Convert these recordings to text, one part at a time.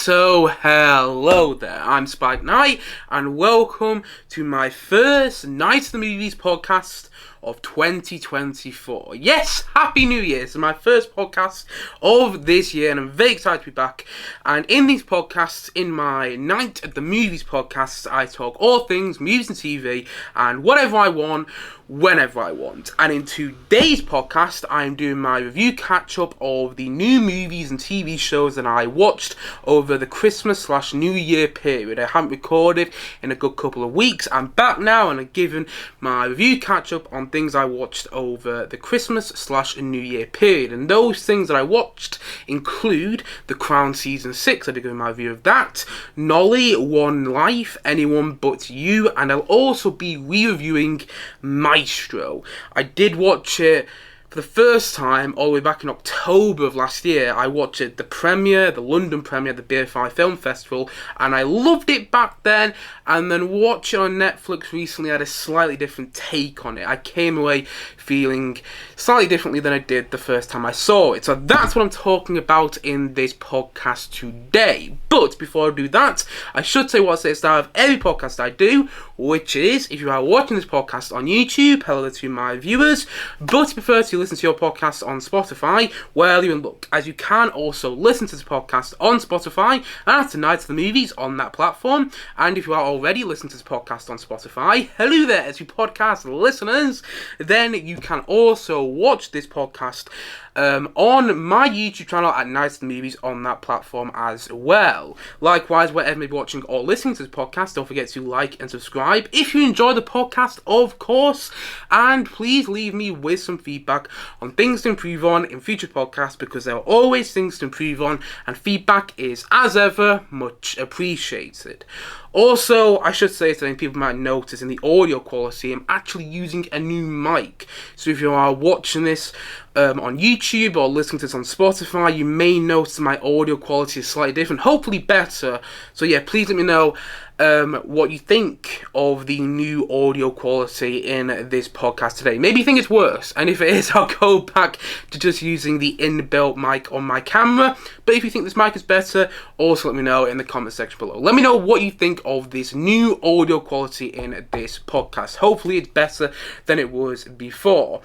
So hello there, I'm Spike Knight, and welcome to my first Night of the Movies podcast of 2024. Yes, Happy New Year! It's my first podcast of this year, and I'm very excited to be back. And in these podcasts, in my Night of the Movies podcast, I talk all things movies and TV, and whatever I want, whenever I want. And in today's podcast, I'm doing my review catch-up of the new movies and TV shows that I watched over the Christmas/New Year period. I haven't recorded in a good couple of weeks. I'm back now, and I've given my review catch-up on things I watched over the Christmas/New Year period. And those things that I watched include The Crown Season 6, I'll be giving my review of that, Nolly, One Life, Anyone But You, and I'll also be re-reviewing Maestro. I did watch it for the first time all the way back in October of last year. I watched it, the London premiere, the BFI Film Festival, and I loved it back then, and then watching it on Netflix recently, I had a slightly different take on it. I came away feeling slightly differently than I did the first time I saw it. So that's what I'm talking about in this podcast today. But before I do that, I should say what I say at the start of every podcast I do, which is, if you are watching this podcast on YouTube, hello to my viewers, but if you prefer to listen to your podcast on Spotify, well, you can look, as you can also listen to this podcast on Spotify, and that's Night of the Movies on that platform. And if you are already listening to this podcast on Spotify, hello there, as you podcast listeners, then you can also watch this podcast on my YouTube channel at Night of the Movies on that platform as well. Likewise, wherever you may be watching or listening to this podcast, don't forget to like and subscribe if you enjoy the podcast, of course, and please leave me with some feedback on things to improve on in future podcasts, because there are always things to improve on, and feedback is, as ever, much appreciated. Also, I should say something people might notice in the audio quality, I'm actually using a new mic. So if you are watching this on YouTube or listening to this on Spotify, you may notice my audio quality is slightly different, hopefully better. So yeah, please let me know what you think of the new audio quality in this podcast today. Maybe you think it's worse, and if it is, I'll go back to just using the inbuilt mic on my camera. But if you think this mic is better, also let me know in the comment section below. Let me know what you think of this new audio quality in this podcast. Hopefully it's better than it was before.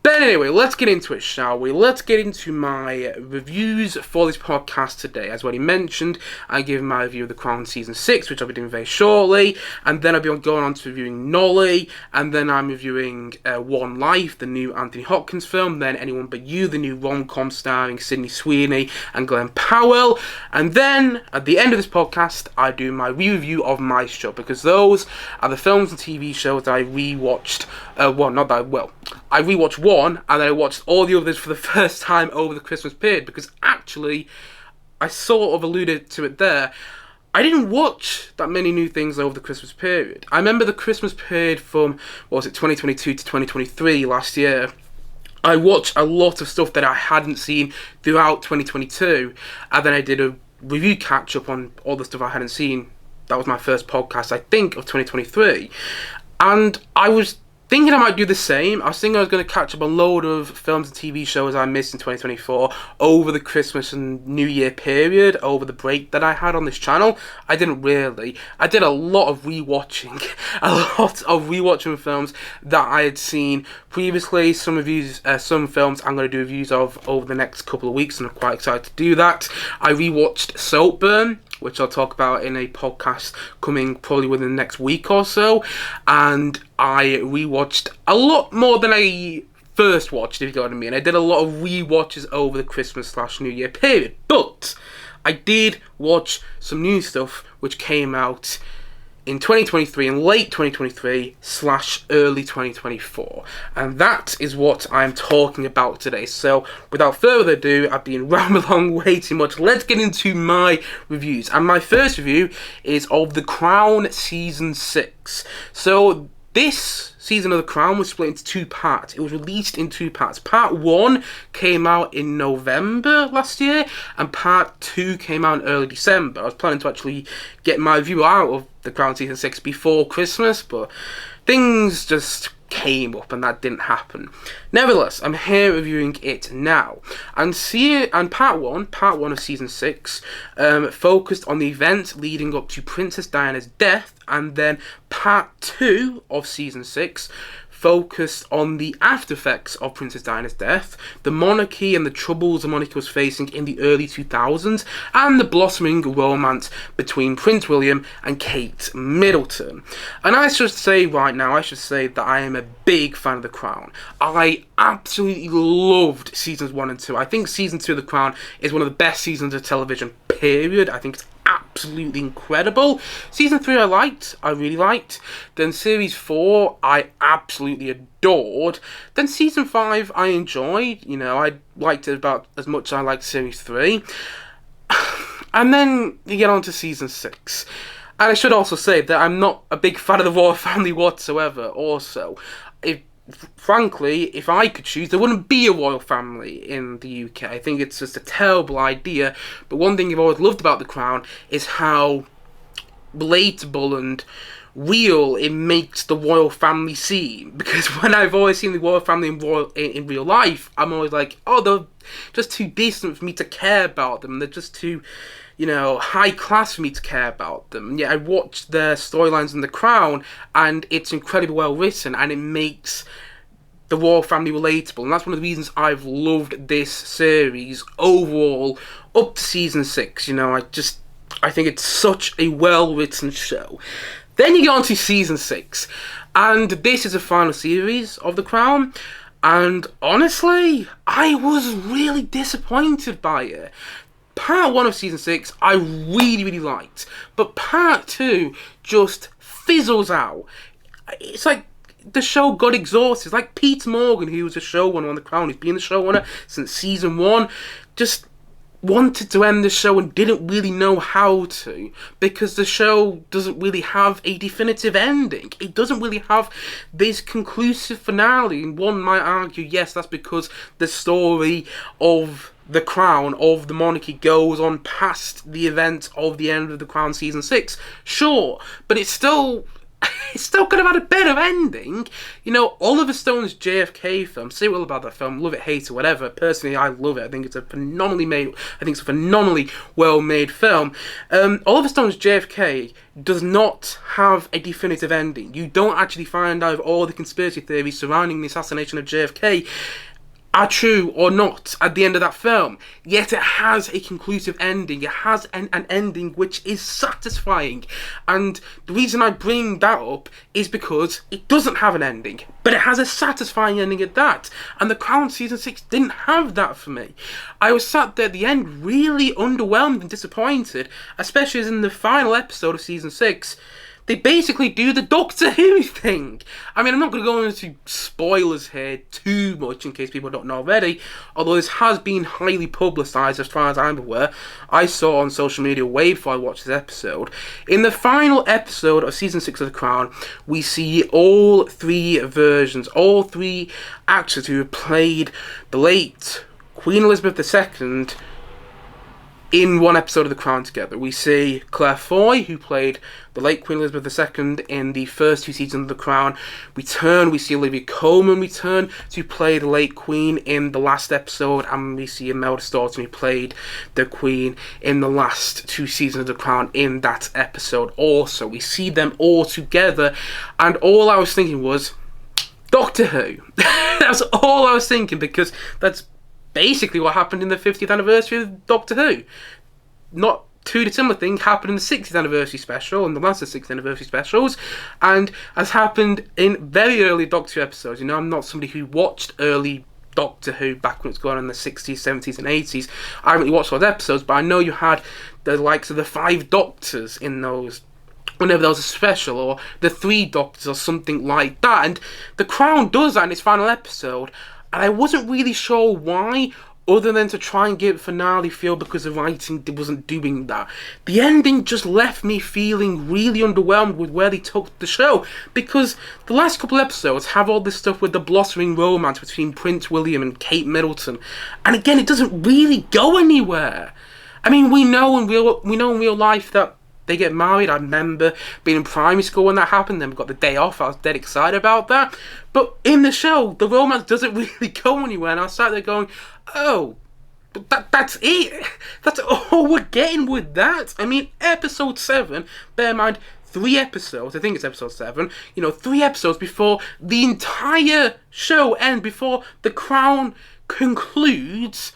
But anyway, let's get into it, shall we? Let's get into my reviews for this podcast today. As already mentioned, I give my review of The Crown Season 6, which I'll be doing very shortly, and then I'll be going on to reviewing Nolly, and then I'm reviewing One Life, the new Anthony Hopkins film, then Anyone But You, the new rom-com starring Sydney Sweeney and Glenn Powell, and then, at the end of this podcast, I do my re-review of Maestro, because those are the films and TV shows that I rewatched, I rewatched one, and then I watched all the others for the first time over the Christmas period, because actually, I sort of alluded to it there, I didn't watch that many new things over the Christmas period. I remember the Christmas period from, 2022 to 2023 last year. I watched a lot of stuff that I hadn't seen throughout 2022, and then I did a review catch-up on all the stuff I hadn't seen. That was my first podcast, I think, of 2023. And I was thinking I might do the same. I was thinking I was going to catch up a load of films and TV shows I missed in 2024 over the Christmas and New Year period, over the break that I had on this channel. I didn't really. I did a lot of rewatching. Films that I had seen previously. Some films I'm going to do reviews of over the next couple of weeks, and I'm quite excited to do that. I rewatched Saltburn, which I'll talk about in a podcast coming probably within the next week or so. And I rewatched a lot more than I first watched, if you know what I mean. I did a lot of rewatches over the Christmas/New Year period. But I did watch some new stuff which came out in 2023, in late 2023/early 2024, and that is what I'm talking about today. So without further ado, I've been rambling along way too much. Let's get into my reviews, and my first review is of The Crown Season 6. So this season of The Crown was split into two parts. It was released in two parts. Part 1 came out in November last year, and Part 2 came out in early December. I was planning to actually get my review out of The Crown Season 6 before Christmas, but things just came up, and that didn't happen. Nevertheless, I'm here reviewing it now, and part one of season 6, focused on the events leading up to Princess Diana's death, and then part 2 of season 6 focused on the after effects of Princess Diana's death, the monarchy and the troubles the monarchy was facing in the early 2000s, and the blossoming romance between Prince William and Kate Middleton. And I should say that I am a big fan of The Crown. I absolutely loved seasons 1 and 2. I think season 2 of The Crown is one of the best seasons of television, period. I think it's absolutely incredible. Season 3 I really liked. Then series 4 I absolutely adored. Then season 5 I enjoyed. I liked it about as much as I liked series 3. And then you get on to season 6. And I should also say that I'm not a big fan of the royal family whatsoever. Also, frankly, if I could choose, there wouldn't be a royal family in the UK. I think it's just a terrible idea. But one thing I've always loved about The Crown is how relatable and real it makes the royal family seem. Because when I've always seen the royal family in real life, I'm always like, oh, they're just too decent for me to care about them. They're just too, high class for me to care about them. And yet I watched their storylines in The Crown, and it's incredibly well written, and it makes the royal family relatable. And that's one of the reasons I've loved this series overall up to season 6. I think it's such a well written show. Then you get on to season 6, and this is the final series of The Crown. And honestly, I was really disappointed by it. Part 1 of season 6 I really, really liked, but part 2 just fizzles out. It's like the show got exhausted. It's like Peter Morgan, who was a showrunner on The Crown, who's been the showrunner since season 1, just wanted to end the show and didn't really know how to, because the show doesn't really have a definitive ending. It doesn't really have this conclusive finale, and one might argue, yes, that's because the story of The Crown, of the monarchy, goes on past the event of the end of The Crown season 6. Sure, but it's still could have had a better ending. Oliver Stone's JFK film, say what about that film, love it, hate it, whatever. Personally, I love it. I think it's a phenomenally well made film. Oliver Stone's JFK does not have a definitive ending. You don't actually find out if all the conspiracy theories surrounding the assassination of JFK are true or not at the end of that film. Yet it has a conclusive ending. It has an ending which is satisfying. And the reason I bring that up is because it doesn't have an ending, but it has a satisfying ending at that. And The Crown season 6 didn't have that for me. I was sat there at the end really underwhelmed and disappointed, especially as in the final episode of season 6, they basically do the Doctor Who thing. I mean, I'm not going to go into spoilers here too much in case people don't know already, although this has been highly publicised as far as I'm aware. I saw on social media way before I watched this episode. In the final episode of season 6 of The Crown, we see all 3 versions, all 3 actors who have played the late Queen Elizabeth II in one episode of The Crown together. We see Claire Foy, who played the late Queen Elizabeth II in the first 2 seasons of The Crown, we see Olivia Colman return to play the late Queen in the last episode, and we see Imelda Staunton, who played the Queen in the last 2 seasons of The Crown in that episode also. We see them all together, and all I was thinking was, Doctor Who. That's all I was thinking, because that's basically what happened in the 50th anniversary of Doctor Who. Not too dissimilar thing happened in the 60th anniversary special and the last of the 60th anniversary specials, and has happened in very early Doctor Who episodes. I'm not somebody who watched early Doctor Who back when it was going on in the 60s, 70s and 80s. I haven't really watched those episodes, but I know you had the likes of the 5 Doctors in those whenever there was a special, or the 3 Doctors or something like that. And The Crown does that in its final episode, and I wasn't really sure why, other than to try and give it finale feel, because the writing wasn't doing that. The ending just left me feeling really underwhelmed with where they took the show, because the last couple of episodes have all this stuff with the blossoming romance between Prince William and Kate Middleton, and again, it doesn't really go anywhere. I mean, we know in real life that they get married. I remember being in primary school when that happened. Then we got the day off. I was dead excited about that. But in the show, the romance doesn't really go anywhere. And I sat there going, oh, that's it. That's all we're getting with that. I mean, episode 7, bear in mind, 3 episodes, I think it's episode 7, 3 episodes before the entire show ends, before The Crown concludes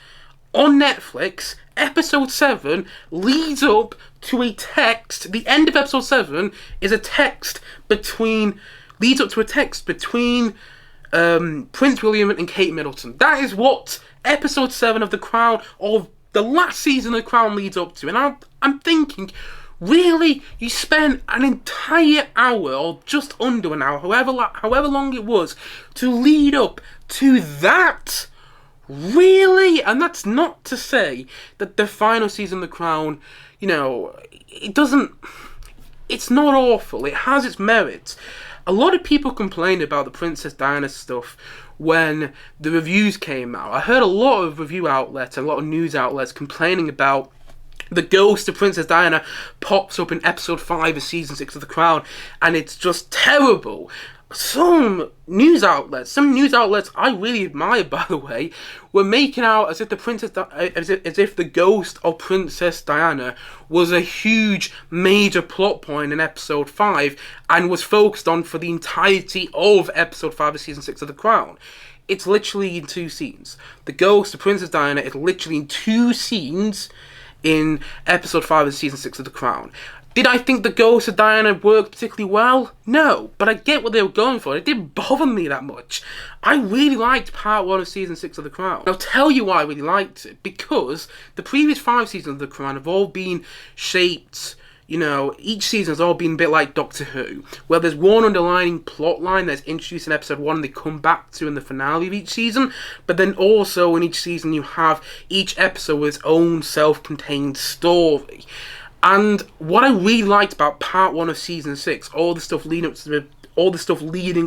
on Netflix. Episode 7 leads up to a text. The end of episode 7 is a text leads up to a text between Prince William and Kate Middleton. That is what episode 7 of The Crown, or the last season of The Crown, leads up to. And I'm thinking, really? You spent an entire hour, or just under an hour, however long it was, to lead up to that? Really? And that's not to say that the final season of The Crown, it's not awful. It has its merits. A lot of people complained about the Princess Diana stuff when the reviews came out. I heard a lot of review outlets, a lot of news outlets complaining about the ghost of Princess Diana pops up in episode 5 of season 6 of The Crown, and it's just terrible. Some news outlets I really admire, by the way, were making out as if the ghost of Princess Diana was a huge, major plot point in episode 5 and was focused on for the entirety of episode 5 of season 6 of The Crown. It's literally in 2 scenes. The ghost of Princess Diana is literally in 2 scenes in episode 5 of season 6 of The Crown. Did I think the ghost of Diana worked particularly well? No, but I get what they were going for. It didn't bother me that much. I really liked part 1 of season 6 of The Crown. I'll tell you why I really liked it. Because the previous 5 seasons of The Crown have all been shaped, each season has all been a bit like Doctor Who, where there's one underlying plot line that's introduced in episode 1 and they come back to in the finale of each season, but then also in each season you have each episode with its own self-contained story. And what I really liked about part 1 of season 6, all the stuff leading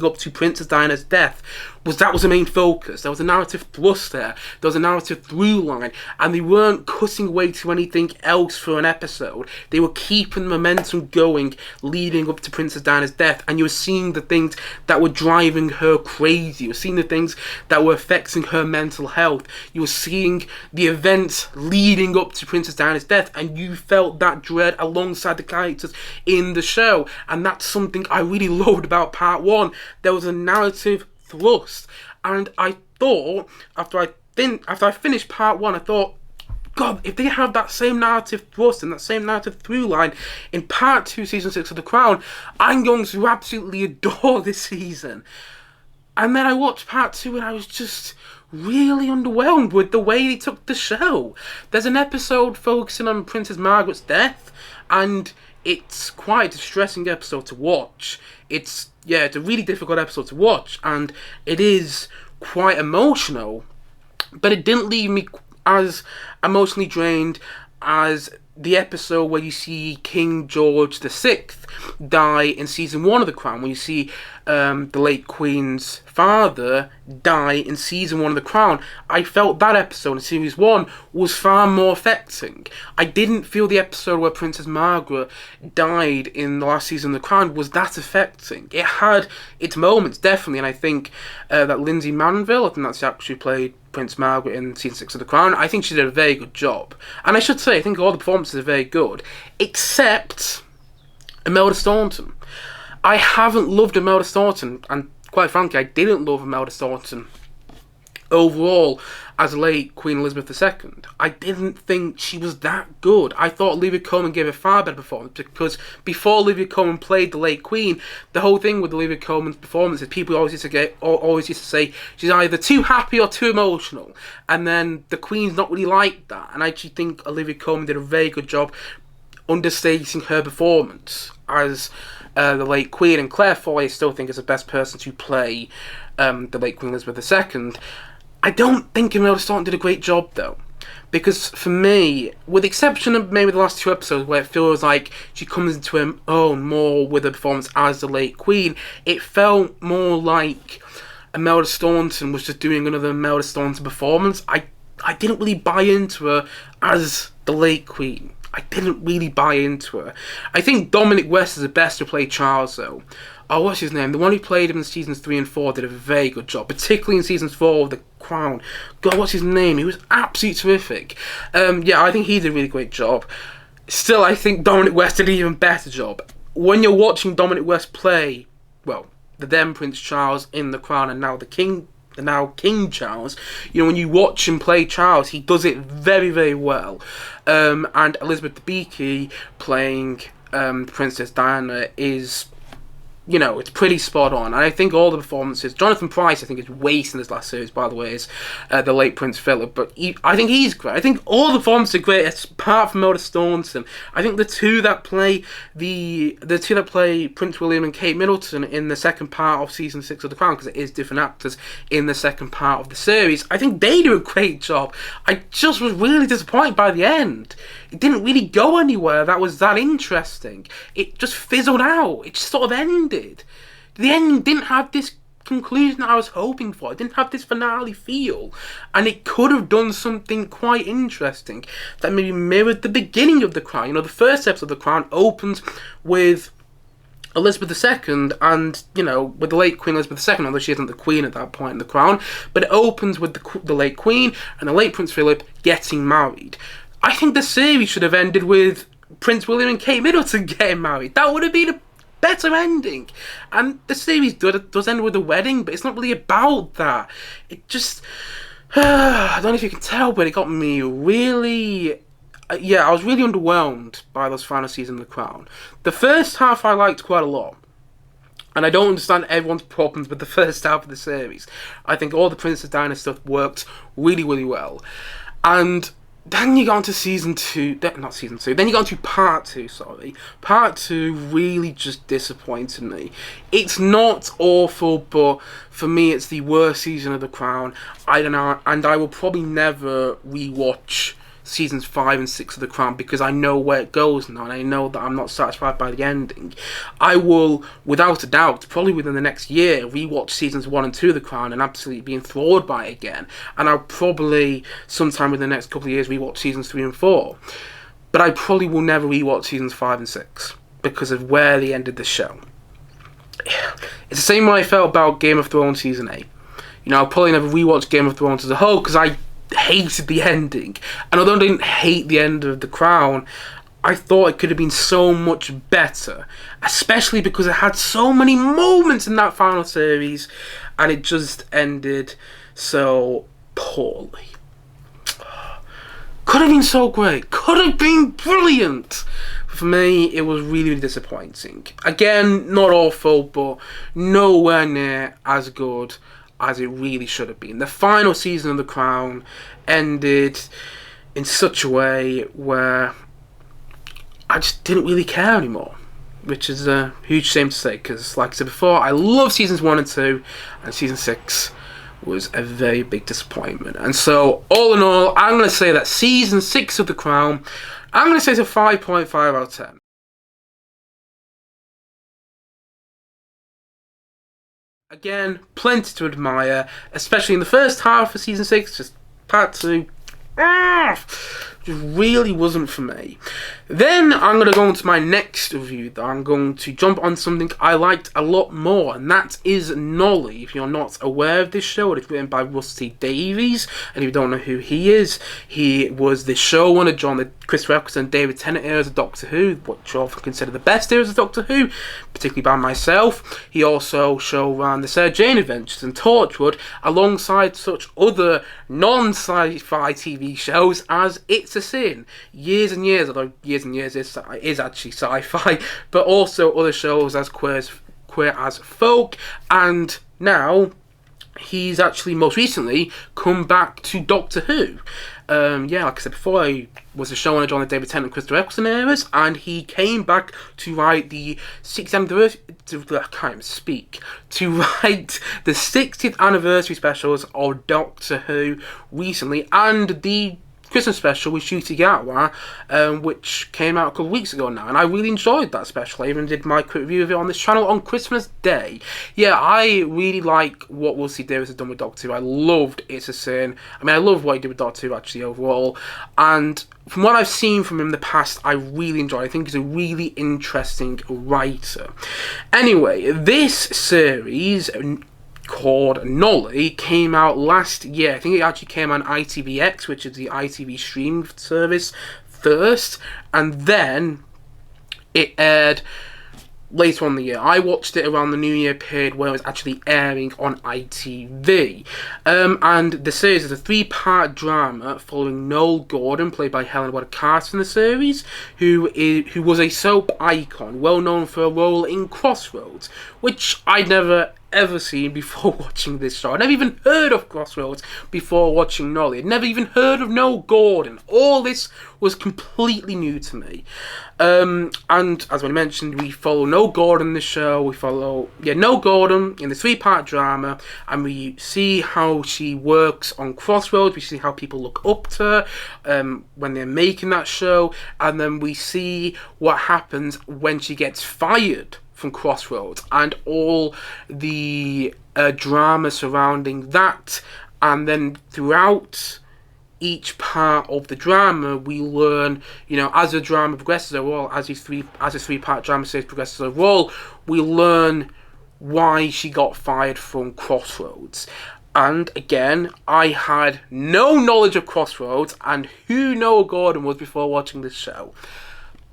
up to Princess Diana's death, was the main focus. There was a narrative thrust there. There was a narrative through line, and they weren't cutting away to anything else for an episode. They were keeping the momentum going, leading up to Princess Diana's death, and you were seeing the things that were driving her crazy. You were seeing the things that were affecting her mental health. You were seeing the events leading up to Princess Diana's death, and you felt that dread alongside the characters in the show. And that's something I really loved about part 1. There was a narrative thrust, and I thought after I finished part 1, I thought, God, if they have that same narrative thrust and that same narrative through line in part 2 season 6 of The Crown, I'm going to absolutely adore this season. And then I watched part 2 and I was just really underwhelmed with the way they took the show. There's an episode focusing on Princess Margaret's death, and it's quite a distressing episode to watch. It's a really difficult episode to watch, and it is quite emotional, but it didn't leave me as emotionally drained as the episode where you see King George VI die in season 1 of The Crown, when you see the late Queen's father die in season 1 of The Crown. I felt that episode in series 1 was far more affecting. I didn't feel the episode where Princess Margaret died in the last season of The Crown was that affecting. It had its moments, definitely, and I think that Lindsay Manville, I think that's the actress who played Prince Margaret in season 6 of The Crown, I think she did a very good job. And I should say, I think all the performances are very good, except Imelda Staunton. I haven't loved Imelda Staunton, and quite frankly, I didn't love Imelda Staunton overall as late Queen Elizabeth II. I didn't think she was that good. I thought Olivia Colman gave a far better performance, because before Olivia Colman played the late Queen, the whole thing with Olivia Colman's performance is people always used to say she's either too happy or too emotional, and then the Queen's not really like that. And I actually think Olivia Colman did a very good job understating her performance as the late Queen, and Claire Foy I still think is the best person to play the late Queen Elizabeth II. I don't think Imelda Staunton did a great job though, because for me, with the exception of maybe the last 2 episodes where it feels like she comes into her own more with her performance as the late Queen, it felt more like Imelda Staunton was just doing another Imelda Staunton performance. I didn't really buy into her as the late Queen. I didn't really buy into her. I think Dominic West is the best to play Charles, though. Oh, what's his name? The one who played him in seasons 3 and 4 did a very good job, particularly in season 4 of The Crown. God, what's his name? He was absolutely terrific. Yeah, I think he did a really great job. Still, I think Dominic West did an even better job. When you're watching Dominic West play, well, the then Prince Charles in The Crown and now King Charles, when you watch him play Charles, he does it very, very well. And Elizabeth Debicki playing Princess Diana is, it's pretty spot on. And I think all the performances, Jonathan Pryce, I think, is wasting this last series, by the way, is the late Prince Philip. But I think he's great. I think all the performances are great, apart from Oda Staunton. I think the two that play Prince William and Kate Middleton in the second part of season 6 of The Crown, because it is different actors in the second part of the series, I think they do a great job. I just was really disappointed by the end. It didn't really go anywhere that was that interesting. It just fizzled out. It just sort of ended. The end didn't have this conclusion that I was hoping for. It didn't have this finale feel. And it could have done something quite interesting that maybe mirrored the beginning of The Crown. The first episode of The Crown opens with Elizabeth II and, with the late Queen Elizabeth II, although she isn't the Queen at that point in The Crown, but it opens with the late Queen and the late Prince Philip getting married. I think the series should have ended with Prince William and Kate Middleton getting married. That would have been a better ending. And the series does end with a wedding, but it's not really about that. It just... I don't know if you can tell, but it got me really... I was really underwhelmed by those final seasons of The Crown. The first half I liked quite a lot. And I don't understand everyone's problems with the first half of the series. I think all the Princess Diana stuff worked really, really well. And then you got into season 2, not season 2, then you got into part 2, sorry. Part 2 really just disappointed me. It's not awful, but for me it's the worst season of The Crown. I don't know, and I will probably never rewatch seasons 5 and 6 of The Crown because I know where it goes now and I know that I'm not satisfied by the ending. I will, without a doubt, probably within the next year, rewatch seasons 1 and 2 of The Crown and absolutely be enthralled by it again. And I'll probably, sometime within the next couple of years, rewatch seasons 3 and 4. But I probably will never rewatch seasons 5 and 6 because of where they ended the show. It's the same way I felt about Game of Thrones season 8. I'll probably never rewatch Game of Thrones as a whole because I hated the ending. And although I didn't hate the end of The Crown, I thought it could have been so much better, especially because it had so many moments in that final series and it just ended so poorly. Could have been so great, could have been brilliant. For me, it was really, really disappointing. Again, not awful, but nowhere near as good as it really should have been. The final season of The Crown ended in such a way where I just didn't really care anymore, which is a huge shame to say because, like I said before, I love seasons 1 and 2, and season 6 was a very big disappointment. And so, all in all, I'm going to say that season 6 of The Crown, I'm going to say it's a 5.5 out of 10. Again, plenty to admire, especially in the first half of season 6, just part 2. Just really wasn't for me. Then I'm going to go on to my next review. I'm going to jump on something I liked a lot more, and that is Nolly. If you're not aware of this show, it's written by Rusty Davies, and if you don't know who he is, he was the showrunner during the Christopher Eccleston and David Tennant eras of Doctor Who, which are often considered the best eras of Doctor Who, particularly by myself. He also showran the Sarah Jane Adventures and Torchwood, alongside such other non-sci-fi TV shows as It's a Sin, Years and Years, although Years and Years is actually sci-fi, but also other shows as Queer as Folk, and now he's actually most recently come back to Doctor Who. Like I said before, he was a showrunner during the David Tennant and Christopher Eccleston eras, and he came back to write the 60th anniversary. I can't even speak. To write the 60th anniversary specials of Doctor Who recently, and the Christmas special with Ncuti Gatwa, which came out a couple of weeks ago now, and I really enjoyed that special. I even did my quick review of it on this channel on Christmas Day. Yeah, I really like what Russell Davies has done with Doctor Who. I loved It's a Sin. I mean, I love what he did with Doctor Who, actually, overall, and from what I've seen from him in the past, I really enjoy it. I think he's a really interesting writer. Anyway, this series called Nolly came out last year. I think it actually came on ITVX, which is the ITV streaming service, first, and then it aired later on in the year. I watched it around the New Year period where it was actually airing on ITV. And the series is a 3-part drama following Noel Gordon, played by Helen Bonham Carter in the series, who was a soap icon, well known for a role in Crossroads, which I'd never ever seen before watching this show. I'd never even heard of Crossroads before watching Nolly. I'd never even heard of Noel Gordon. All this was completely new to me. And as I mentioned, we follow Noel Gordon in the show. We follow Noel Gordon in the 3-part drama, and we see how she works on Crossroads. We see how people look up to her when they're making that show, and then we see what happens when she gets fired from Crossroads and all the drama surrounding that. And then throughout each part of the drama, we learn, as the drama progresses overall, as a 3-part drama series progresses overall, we learn why she got fired from Crossroads. And again, I had no knowledge of Crossroads and who Noel Gordon was before watching this show,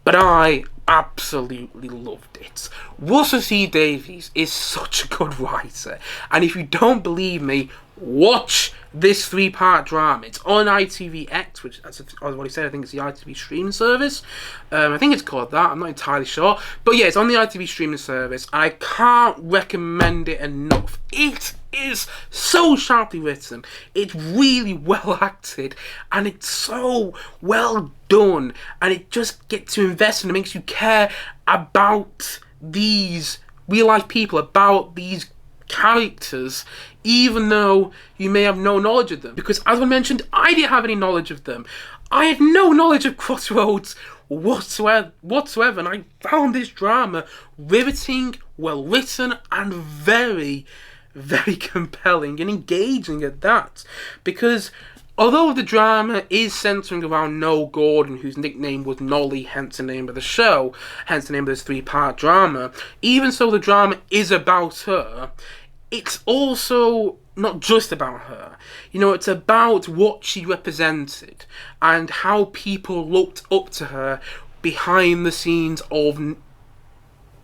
but I absolutely loved it. Russell T Davies is such a good writer, and if you don't believe me, watch this 3-part drama. It's on ITVX, which, as what he said, I think it's the ITV streaming service. I think it's called that, I'm not entirely sure. But yeah, it's on the ITV streaming service, and I can't recommend it enough. It is so sharply written, it's really well acted, and it's so well done, and it just gets to invest and it makes you care about these real life people, about these characters, even though you may have no knowledge of them. Because as I mentioned, I didn't have any knowledge of them. I had no knowledge of Crossroads whatsoever, and I found this drama riveting, well written, and very, very compelling and engaging at that. Because although the drama is centering around Noel Gordon, whose nickname was Nolly, hence the name of the show, hence the name of this 3-part drama, even so the drama is about her, it's also not just about her. It's about what she represented and how people looked up to her behind the scenes of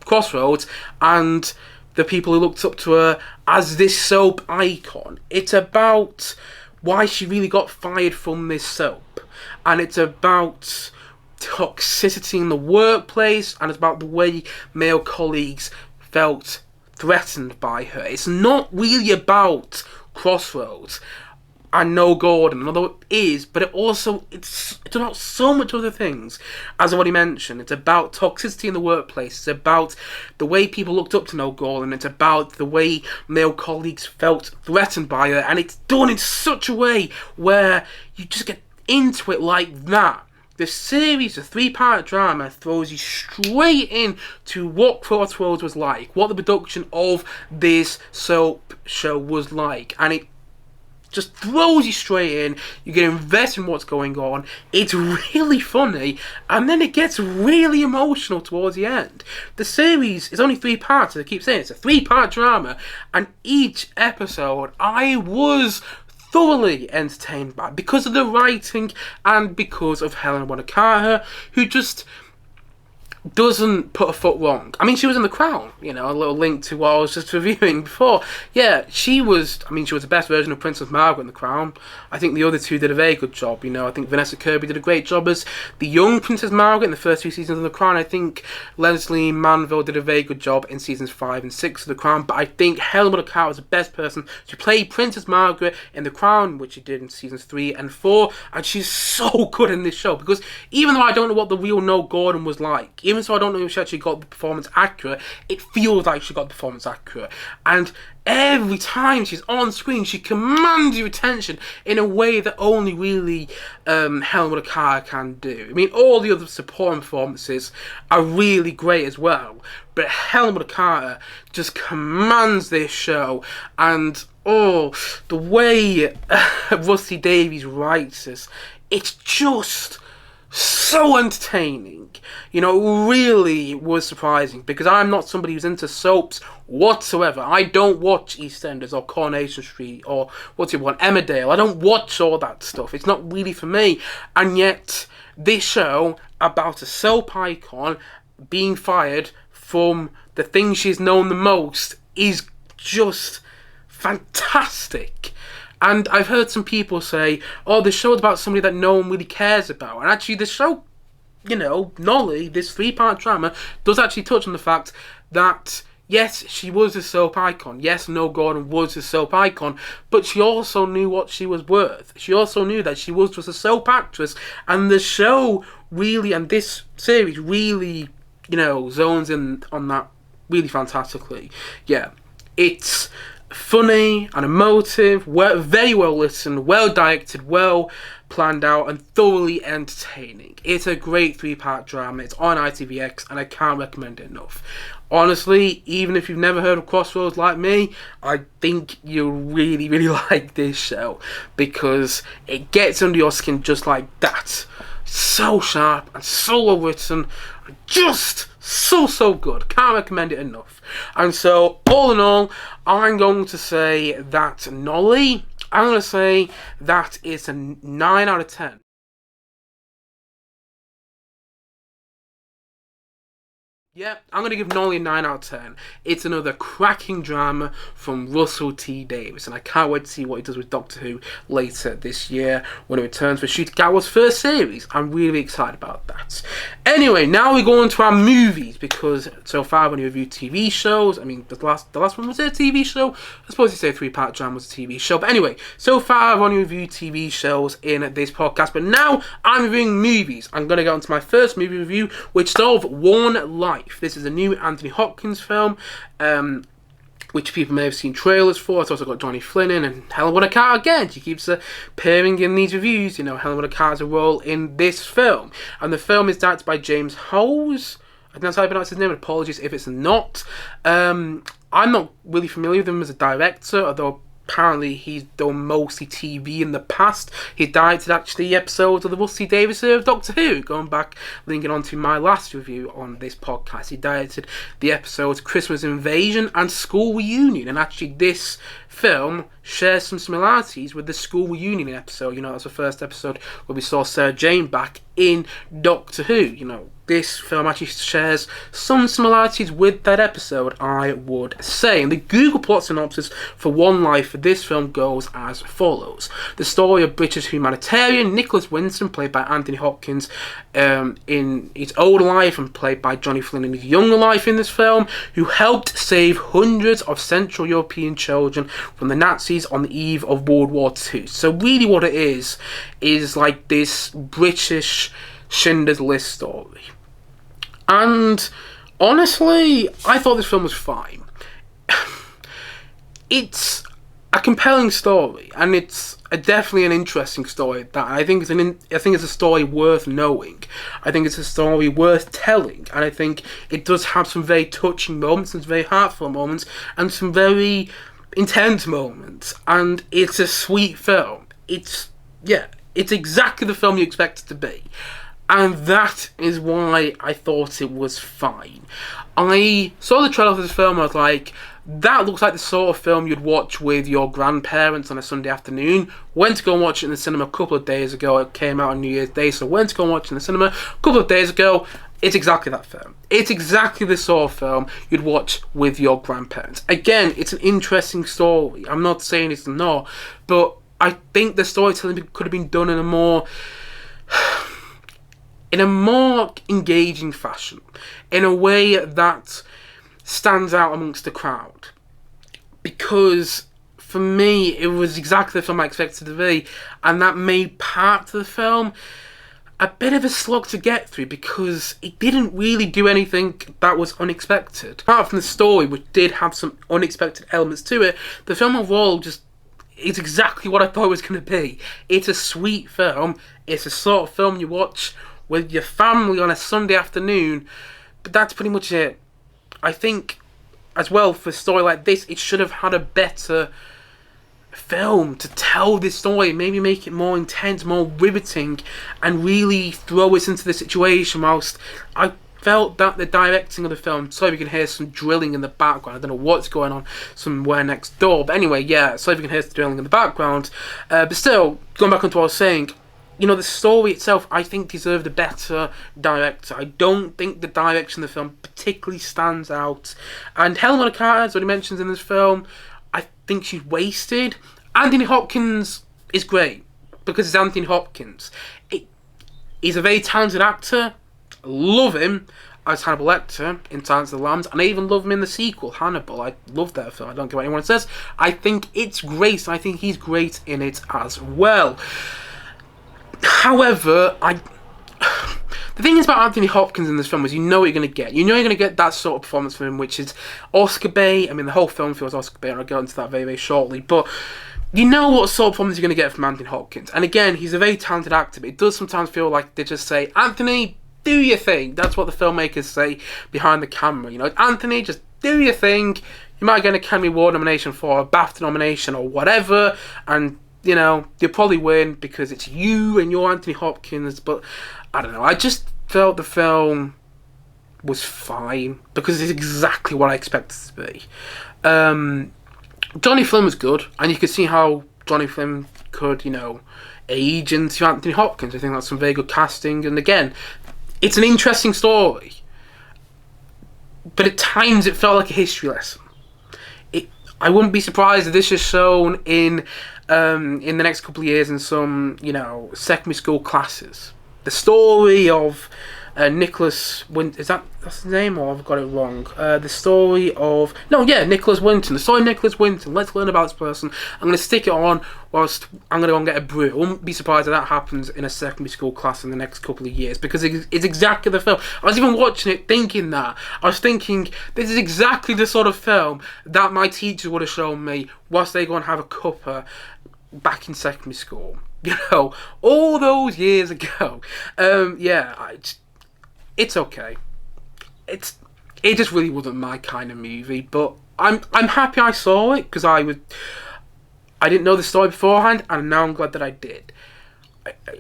Crossroads, and the people who looked up to her as this soap icon. It's about why she really got fired from this soap, and it's about toxicity in the workplace, and it's about the way male colleagues felt threatened by her. It's not really about Crossroads and Noel Gordon, although it is, but it's about so much other things. As I already mentioned, it's about toxicity in the workplace, it's about the way people looked up to Noel Gordon, it's about the way male colleagues felt threatened by her, and it's done in such a way where you just get into it like that. The series, the 3-part drama, throws you straight in to what Crossroads was like, what the production of this soap show was like, and it just throws you straight in. You get invested in what's going on. It's really funny, and then it gets really emotional towards the end. The series is only 3 parts, as I keep saying. It's a 3-part drama, and each episode I was thoroughly entertained by, because of the writing and because of Helen Bonham Carter, who just doesn't put a foot wrong. I mean, she was in The Crown, a little link to what I was just reviewing before. Yeah, she was the best version of Princess Margaret in The Crown. I think the other two did a very good job, I think Vanessa Kirby did a great job as the young Princess Margaret in the first 2 seasons of The Crown. I think Leslie Manville did a very good job in seasons 5 and 6 of The Crown, but I think Helen Bonham Carter was the best person to play Princess Margaret in The Crown, which she did in seasons 3 and 4, and she's so good in this show, because even though I don't know what the real Noel Gordon was like, even so I don't know if she actually got the performance accurate, it feels like she got the performance accurate. And every time she's on screen, she commands your attention in a way that only really Helena Carter can do. I mean, all the other supporting performances are really great as well, but Helena Carter just commands this show, and the way Rusty Davies writes this, it's just so entertaining. You know, it really was surprising, because I'm not somebody who's into soaps whatsoever. I don't watch EastEnders or Coronation Street or Emmerdale. I don't watch all that stuff. It's not really for me. And yet, this show about a soap icon being fired from the thing she's known the most is just fantastic. And I've heard some people say, oh, the show's about somebody that no one really cares about. And actually, the show, you know, Nolly, this 3-part drama, does actually touch on the fact that, yes, she was a soap icon. Yes, Noel Gordon was a soap icon. But she also knew what she was worth. She also knew that she was just a soap actress. And the show really, and this series really, you know, zones in on that really fantastically. Yeah, it's funny and emotive, very well listened, well directed, well planned out, and thoroughly entertaining. It's a great 3-part drama. It's on ITVX, and I can't recommend it enough. Honestly, even if you've never heard of Crossroads like me, I think you'll really, really like this show, because it gets under your skin just like that. So sharp and so well written, just so good. Can't recommend it enough. And so, all in all, I'm going to say that Nolly, I'm going to say that it's a 9 out of 10. Yeah, I'm going to give Nolly a 9 out of 10. It's another cracking drama from Russell T Davies, and I can't wait to see what he does with Doctor Who later this year when it returns for Ncuti Gatwa's first series. I'm really excited about that. Anyway, now we go on to our movies, because so far I've only reviewed TV shows. I mean, the last one was a TV show. I suppose you say a 3-part drama was a TV show. But anyway, so far I've only reviewed TV shows in this podcast, but now I'm reviewing movies. I'm going to go on to my first movie review, which is of One Life. This is a new Anthony Hopkins film, which people may have seen trailers for. It's also got Johnny Flynn in, and Helena Carter again. She keeps appearing in these reviews. You know, Helena Carter's a role in this film. And the film is directed by James Howes. I think that's how I pronounce his name. Apologies if it's not. I'm not really familiar with him as a director, although apparently he's done mostly TV in the past. He directed actually episodes of the Rusty Davies of Doctor Who, going back, linking on to my last review on this podcast. He directed the episodes Christmas Invasion and School Reunion, and actually this film shares some similarities with the School Reunion episode. You know, that's the first episode where we saw Sarah Jane back in Doctor Who. You know, this film actually shares some similarities with that episode, I would say. And the Google plot synopsis for One Life for this film goes as follows. The story of British humanitarian Nicholas Winston, played by Anthony Hopkins in his older life and played by Johnny Flynn in his younger life in this film, who helped save hundreds of Central European children from the Nazis on the eve of World War II. So really what it is like this British Schindler's List story. And honestly, I thought this film was fine. It's a compelling story, and it's definitely an interesting story that I think it's a story worth knowing. I think it's a story worth telling, and I think it does have some very touching moments, some very heartfelt moments, and some very intense moments. And it's a sweet film. It's exactly the film you expect it to be. And that is why I thought it was fine. I saw the trailer for this film, I was like, that looks like the sort of film you'd watch with your grandparents on a Sunday afternoon. Went to go and watch it in the cinema a couple of days ago. It came out on New Year's Day, so went to go and watch it in the cinema a couple of days ago. It's exactly that film. It's exactly the sort of film you'd watch with your grandparents. Again, it's an interesting story. I'm not saying it's not, but I think the storytelling could have been done in a more engaging fashion, in a way that stands out amongst the crowd. Because for me, it was exactly the film I expected it to be, and that made part of the film. a bit of a slog to get through because it didn't really do anything that was unexpected. Apart from the story, which did have some unexpected elements to it, the film overall just is exactly what I thought it was going to be. It's a sweet film. It's a sort of film you watch with your family on a Sunday afternoon, but that's pretty much it. I think, as well, for a story like this, it should have had a better film to tell this story, maybe make it more intense, more riveting, and really throw us into the situation. Whilst I felt that the directing of the film, sorry if you can hear some drilling in the background, I don't know what's going on somewhere next door, but anyway, yeah, sorry if you can hear some drilling in the background, but still, going back onto what I was saying, you know, the story itself, I think, deserved a better director. I don't think the direction of the film particularly stands out, and Helena Carter, as already mentioned in this film, I think she's wasted. Anthony Hopkins is great because it's Anthony Hopkins. He's a very talented actor. I love him as Hannibal Lecter in Silence of the Lambs, and I even love him in the sequel, Hannibal. I love that film. I don't care what anyone says. I think it's great, and I think he's great in it as well. However, the thing is about Anthony Hopkins in this film is you know what you're going to get. You know you're going to get that sort of performance from him, which is Oscar bait. I mean, the whole film feels Oscar bait, and I'll go into that very, very shortly. But you know what sort of performance you're going to get from Anthony Hopkins. And again, he's a very talented actor, but it does sometimes feel like they just say, Anthony, do your thing. That's what the filmmakers say behind the camera. You know, Anthony, just do your thing. You might get an Academy Award nomination for a BAFTA nomination or whatever, and you know, you'll probably win because it's you and you're Anthony Hopkins, but I don't know. I just felt the film was fine because it's exactly what I expected it to be. Johnny Flynn was good, and you could see how Johnny Flynn could, you know, age into Anthony Hopkins. I think that's some very good casting, and again, it's an interesting story, but at times it felt like a history lesson. I wouldn't be surprised if this is shown in the next couple of years in some, you know, secondary school classes. The story of Nicholas Winton, that's his name, or I've got it wrong? The story of Nicholas Winton. The story of Nicholas Winton. Let's learn about this person. I'm going to stick it on whilst I'm going to go and get a brew. I wouldn't be surprised if that happens in a secondary school class in the next couple of years because it's exactly the film. I was even watching it thinking that. I was thinking this is exactly the sort of film that my teachers would have shown me whilst they go and have a cuppa back in secondary school. You know, all those years ago. It's okay. It just really wasn't my kind of movie, but I'm happy I saw it because I didn't know the story beforehand, and now I'm glad that I did.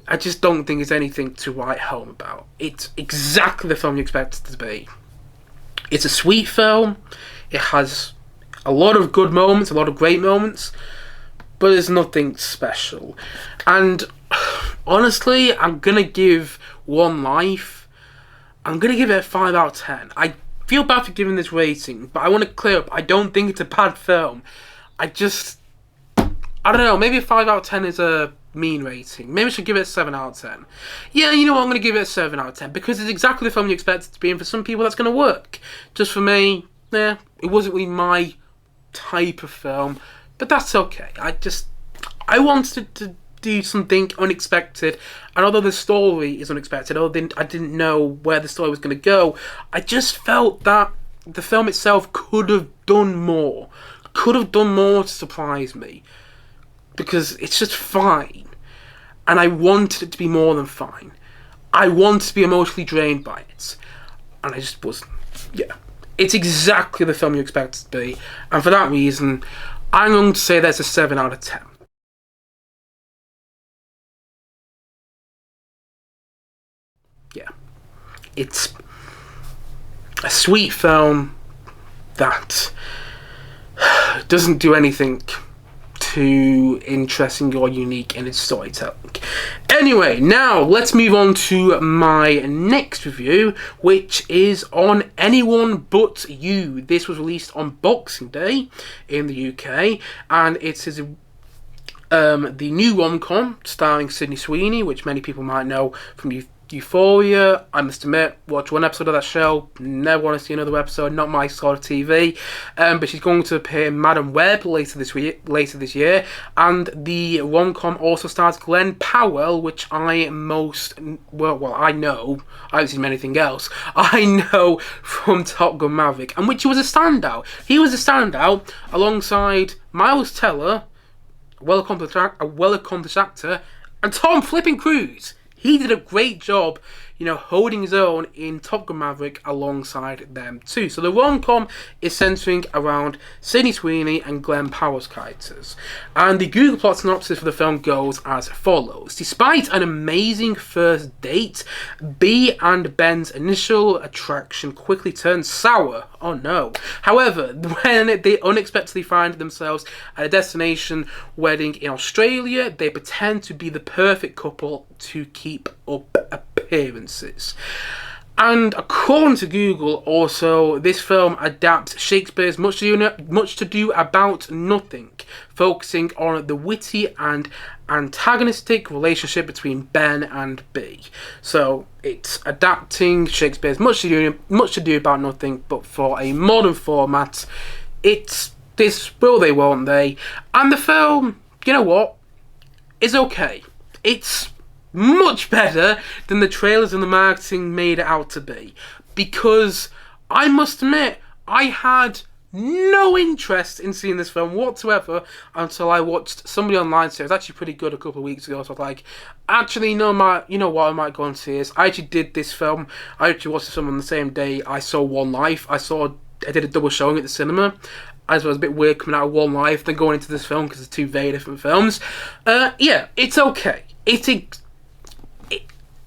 I just don't think there's anything to write home about. It's exactly the film you expect it to be. It's a sweet film. It has a lot of good moments, a lot of great moments, but there's nothing special. And honestly, I'm gonna give One Life, I'm gonna give it a 5 out of 10. I feel bad for giving this rating, but I want to clear up, I don't think it's a bad film. I don't know, maybe a 5 out of 10 is a mean rating. Maybe I should give it a 7 out of 10. Yeah, you know what, I'm going to give it a 7 out of 10, because it's exactly the film you expect it to be, and for some people that's going to work. Just for me, it wasn't really my type of film, but that's okay. I wanted to do something unexpected, and although the story is unexpected, although I didn't know where the story was going to go, I just felt that the film itself could have done more. Could have done more to surprise me, because it's just fine, and I wanted it to be more than fine. I wanted to be emotionally drained by it, and I just wasn't. Yeah, it's exactly the film you expect it to be, and for that reason, I'm going to say that's a 7 out of 10. Yeah, it's a sweet film that doesn't do anything too interesting or unique in its storytelling. Anyway, now let's move on to my next review, which is on Anyone But You. This was released on Boxing Day in the UK, and it is the new rom-com starring Sydney Sweeney, which many people might know from Euphoria, I must admit, watch one episode of that show, never want to see another episode, not my sort of TV. But she's going to appear in Madam Web later this year, and the rom-com also stars Glenn Powell, which I know, I haven't seen anything else, I know from Top Gun Maverick, and which was a standout. He was a standout alongside Miles Teller, a well-accomplished actor, and Tom flipping Cruise. He did a great job, holding his own in Top Gun Maverick alongside them too. So the rom-com is centering around Sydney Sweeney and Glenn Powell's characters. And the Google plot synopsis for the film goes as follows. Despite an amazing first date, Bea and Ben's initial attraction quickly turns sour. Oh no. However, when they unexpectedly find themselves at a destination wedding in Australia, they pretend to be the perfect couple to keep up appearances. And according to Google, also, this film adapts Shakespeare's Much Ado About Nothing, focusing on the witty and antagonistic relationship between Ben and Bea. So it's adapting Shakespeare's Much Ado About Nothing, but for a modern format. It's this will they, won't they? And the film, you know what, is okay. It's much better than the trailers and the marketing made it out to be. Because I must admit, I had no interest in seeing this film whatsoever until I watched somebody online say it was actually pretty good a couple of weeks ago. So I was like, actually, no, you know what, I might go and see this. I actually did this film. I actually watched this film on the same day I saw One Life. I did a double showing at the cinema. As well, it was a bit weird coming out of One Life than going into this film because it's two very different films. Yeah, it's okay.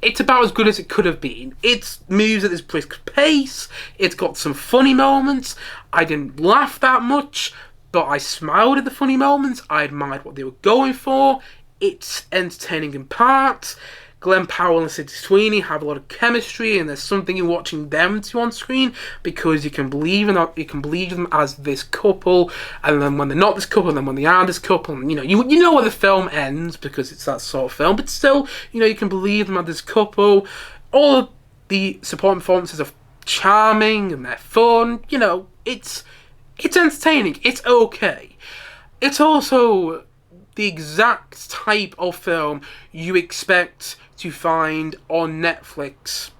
It's about as good as it could have been. It moves at this brisk pace. It's got some funny moments. I didn't laugh that much, but I smiled at the funny moments. I admired what they were going for. It's entertaining in parts. Glenn Powell and Sydney Sweeney have a lot of chemistry, and there's something in watching them two on screen because you can believe them as this couple, and then when they're not this couple, and then when they are this couple, and you know where the film ends because it's that sort of film, but still, you can believe them as this couple. All of the supporting performances are charming and they're fun. It's entertaining. It's okay. It's also the exact type of film you expect to find on Netflix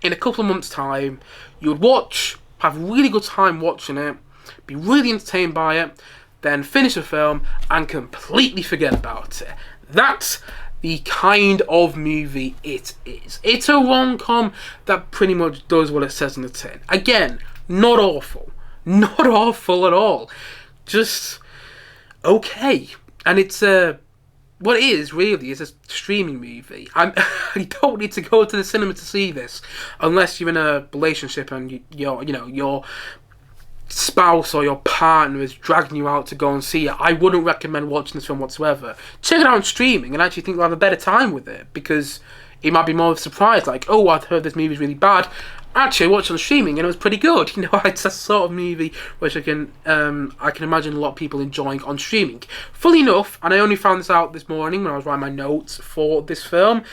in a couple of months' time. You would watch, have a really good time watching it, be really entertained by it, then finish the film and completely forget about it. That's the kind of movie it is. It's a rom-com that pretty much does what it says on the tin. Again, not awful. Not awful at all. Just okay. And it's what it is really is a streaming movie. You don't need to go to the cinema to see this unless you're in a relationship and your spouse or your partner is dragging you out to go and see it. I wouldn't recommend watching this film whatsoever. Check it out on streaming and I actually think you'll have a better time with it because it might be more of a surprise. Like, oh, I've heard this movie is really bad. Actually, I watched it on streaming and it was pretty good. It's a sort of movie which I can imagine a lot of people enjoying on streaming. Fully enough, and I only found this out this morning when I was writing my notes for this film.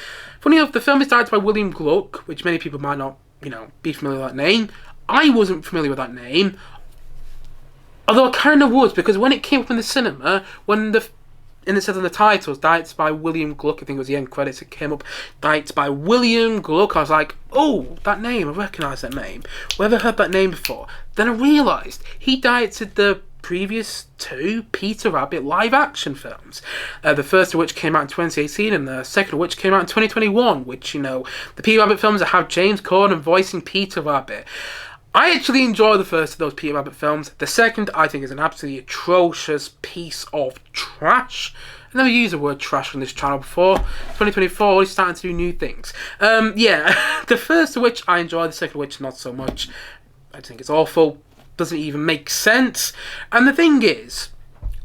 Funny enough, the film is directed by William Gluck, which many people might not, be familiar with that name. I wasn't familiar with that name, although I kind of was because when it came up in the cinema, and it says in the titles, directed by William Gluck, I think it was the end credits, it came up, directed by William Gluck. I was like, oh, that name, I recognise that name. Where have I heard that name before? Then I realised he directed the previous two Peter Rabbit live action films. The first of which came out in 2018 and the second of which came out in 2021, which, the Peter Rabbit films that have James Corden voicing Peter Rabbit. I actually enjoy the first of those Peter Rabbit films. The second, I think, is an absolutely atrocious piece of trash. I've never used the word trash on this channel before. 2024, we're starting to do new things. The first of which I enjoy, the second of which not so much. I think it's awful. Doesn't even make sense. And the thing is,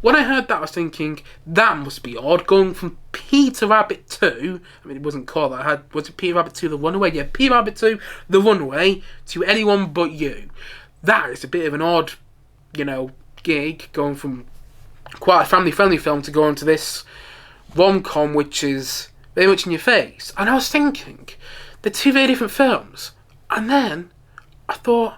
when I heard that, I was thinking, that must be odd, going from Peter Rabbit 2, I mean, it wasn't called that, was it Peter Rabbit 2 The Runaway? Yeah, Peter Rabbit 2 The Runaway to Anyone But You. That is a bit of an odd, gig, going from quite a family-friendly film to go into this rom-com, which is very much in your face. And I was thinking, they're two very different films. And then I thought,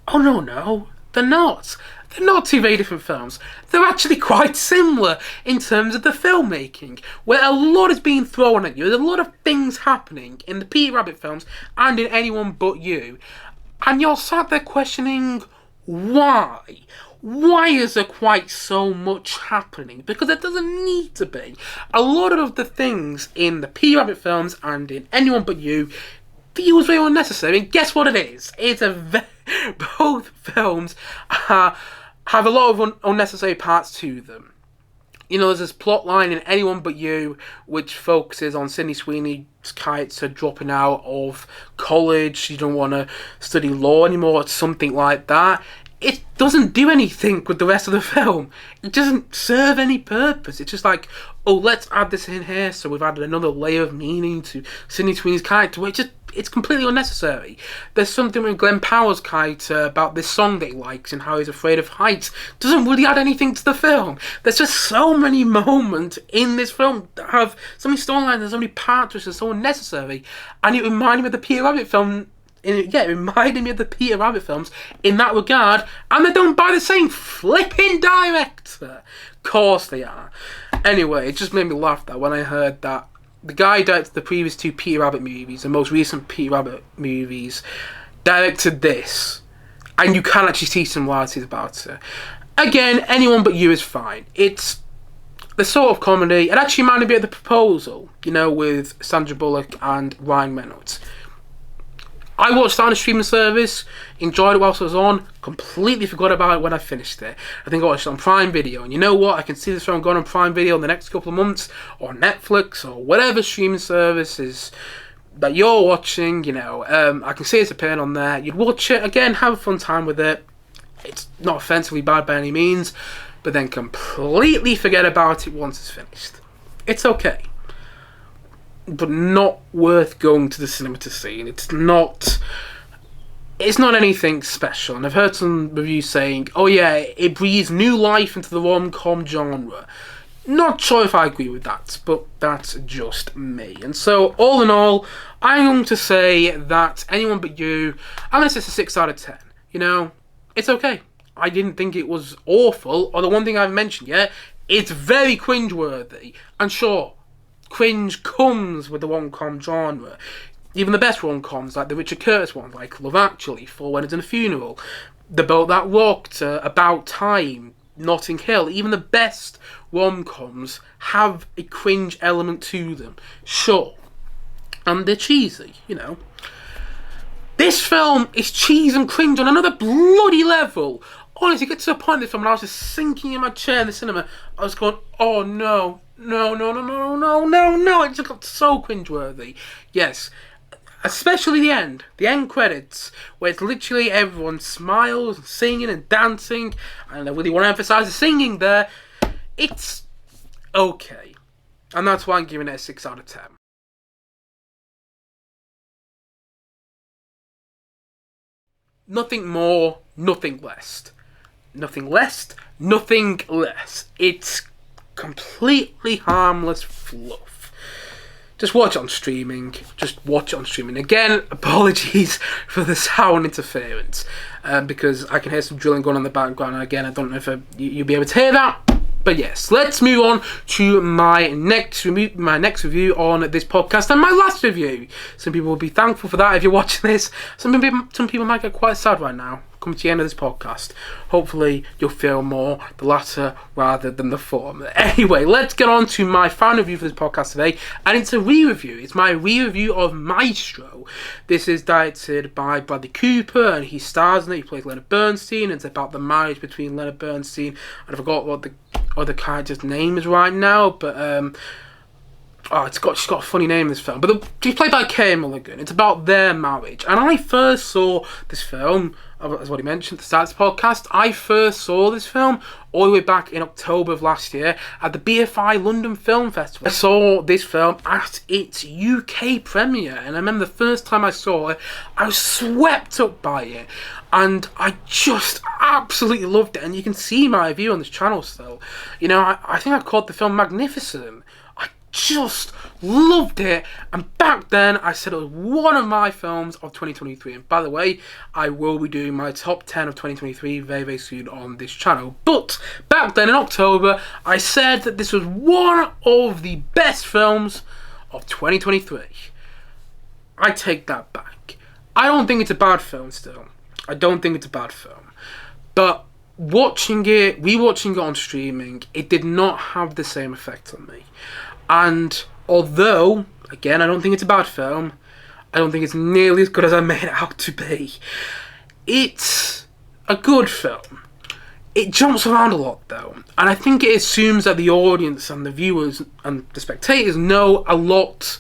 oh no, they're not. They're not two very different films. They're actually quite similar in terms of the filmmaking, where a lot is being thrown at you. There's a lot of things happening in the Peter Rabbit films and in Anyone But You. And you're sat there questioning why. Why is there quite so much happening? Because it doesn't need to be. A lot of the things in the Peter Rabbit films and in Anyone But You feels very unnecessary. And guess what it is? Both films have a lot of unnecessary parts to them. You know, there's this plot line in Anyone But You which focuses on Sydney Sweeney's character dropping out of college. She don't want to study law anymore, something like that. It doesn't do anything with the rest of the film. It doesn't serve any purpose. It's just like, oh, let's add this in here, so we've added another layer of meaning to Sydney Sweeney's character. It's completely unnecessary. There's something with Glenn Powell's character about this song that he likes and how he's afraid of heights. Doesn't really add anything to the film. There's just so many moments in this film that have so many storylines and so many parts which are so unnecessary. And it reminded me of the Peter Rabbit film. It reminded me of the Peter Rabbit films in that regard, and they're done by the same flipping director. Of course they are. Anyway, it just made me laugh that when I heard that the guy who directed the previous two Peter Rabbit movies, the most recent Peter Rabbit movies, directed this, and you can actually see similarities about it. Again, Anyone But You is fine. It's the sort of comedy. It actually reminded me of The Proposal, you know, with Sandra Bullock and Ryan Reynolds. I watched that on a streaming service, enjoyed it whilst I was on, completely forgot about it when I finished it. I think I watched it on Prime Video, and you know what? I can see this film going on Prime Video in the next couple of months, or Netflix, or whatever streaming services that you're watching, you know. I can see it's appearing on there. You'd watch it, again, have a fun time with it. It's not offensively bad by any means, but then completely forget about it once it's finished. It's okay. But not worth going to the cinema to see. It's not anything special. And I've heard some reviews saying, oh yeah, it breathes new life into the rom-com genre. Not sure if I agree with that, but that's just me. And so, all in all, I'm going to say that Anyone But You, I'm going to say it's a 6 out of 10. You know, it's okay. I didn't think it was awful, or the one thing I've mentioned yet, it's very cringeworthy. And sure, cringe comes with the rom-com genre. Even the best rom-coms, like the Richard Curtis ones, like Love Actually, Four Weddings and a Funeral, The Boat That Rocked, About Time, Notting Hill, even the best rom-coms have a cringe element to them. Sure. And they're cheesy, you know. This film is cheese and cringe on another bloody level. Honestly, it gets to the point in this film when I was just sinking in my chair in the cinema. I was going, oh no. It just got so cringeworthy. Yes, especially the end credits, where it's literally everyone smiles, and singing and dancing, and I really want to emphasise the singing there. It's okay, and that's why I'm giving it a 6 out of 10. Nothing more, nothing less. Nothing less, nothing less. It's completely harmless fluff. Just watch it on streaming. Again, apologies for the sound interference, because I can hear some drilling going on in the background. And again, I don't know if you'll be able to hear that. But yes, let's move on to my next review on this podcast and my last review. Some people will be thankful for that if you're watching this. Some people might get quite sad right now coming to the end of this podcast. Hopefully you'll feel more the latter rather than the former. Anyway, let's get on to my final review for this podcast today, and it's a re-review. It's my re-review of Maestro. This is directed by Bradley Cooper, and he stars in it. He plays Leonard Bernstein. It's about the marriage between Leonard Bernstein, and I forgot what the other character's name is right now, but she's got a funny name in this film. But she's played by Kay Mulligan. It's about their marriage. And I first saw this film, as what he mentioned at the start of the podcast, I first saw this film all the way back in October of last year at the BFI London Film Festival. I saw this film at its UK premiere, and I remember the first time I saw it, I was swept up by it. And I just absolutely loved it. And you can see my review on this channel still. You know, I think I called the film magnificent. I just loved it, and back then I said it was one of my films of 2023. And by the way, I will be doing my top 10 of 2023 very, very soon on this channel. But back then in October, I said that this was one of the best films of 2023. I take that back. I don't think it's a bad film still. I don't think it's a bad film. But rewatching it on streaming, it did not have the same effect on me. And although, again, I don't think it's a bad film, I don't think it's nearly as good as I made it out to be. It's a good film. It jumps around a lot though, and I think it assumes that the audience and the viewers and the spectators know a lot